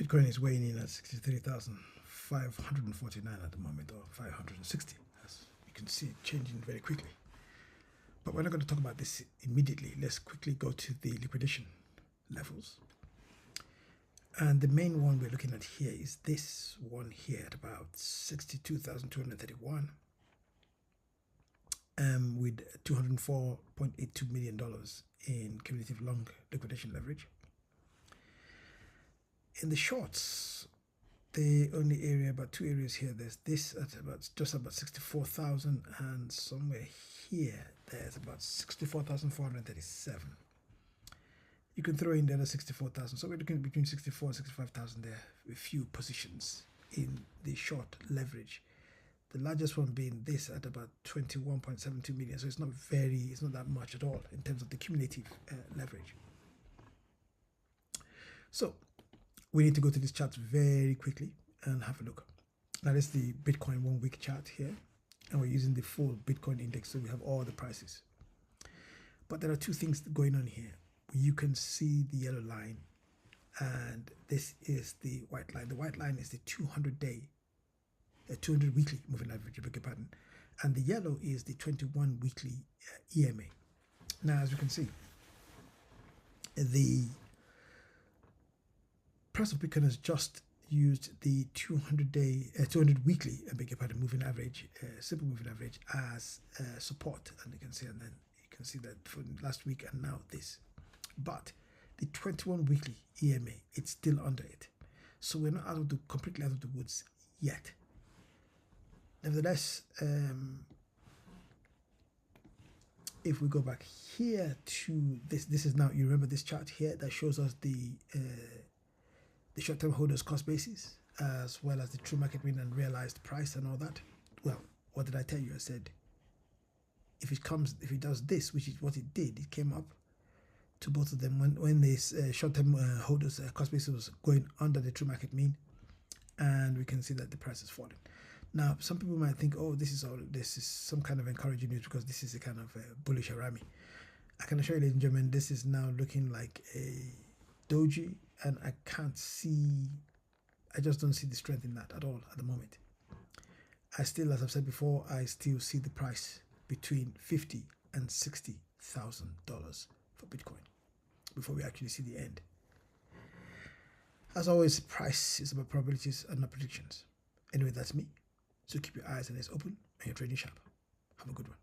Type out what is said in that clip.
Bitcoin is weighing in at 63,549 at the moment, or 560, as you can see it changing very quickly. But we're not going to talk about this immediately. Let's quickly go to the liquidation levels. And the main one we're looking at here is this one here at about 62,231, with $204.82 million in cumulative long liquidation leverage. In the shorts, the only area, about two areas here, there's this at about just about 64,000, and somewhere here there's about 64,437. You can throw in the other 64,000, so we're looking between 64 and 65,000 there, a few positions in the short leverage. The largest one being this at about 21.72 million, so it's not that much at all in terms of the cumulative leverage. So we need to go to this chart very quickly and have a look. Now this is the Bitcoin 1 week chart here, and we're using the full Bitcoin index, so we have all the prices. But there are two things going on here. You can see the yellow line, and this is the white line. The white line is the 200 weekly moving average, I beg your pardon, and the yellow is the 21 weekly EMA. Now, as you can see, the price of Bitcoin has just used the 200 weekly, I beg your pardon, moving average, simple moving average as support, and you can see, and then you can see that for last week and now this. But the 21 weekly EMA, it's still under it, so we're not completely out of the woods yet. Nevertheless, if we go back here to this is now, you remember this chart here that shows us the short-term holders cost basis, as well as the true market mean and realized price and all that. Well, what did I tell you? I said if it does this, which is what it did, it came up to both of them when this short-term holders cost basis was going under the true market mean, and we can see that the price is falling. Now, some people might think, oh, this is some kind of encouraging news because this is a kind of bullish harami. I can assure you, ladies and gentlemen, this is now looking like a doji, and I just don't see the strength in that at all at the moment. As I've said before, I still see the price between $50,000 and $60,000 for Bitcoin before we actually see the end. As always, price is about probabilities and not predictions. Anyway, that's me. So keep your eyes and ears open and you're trading sharp. Have a good one.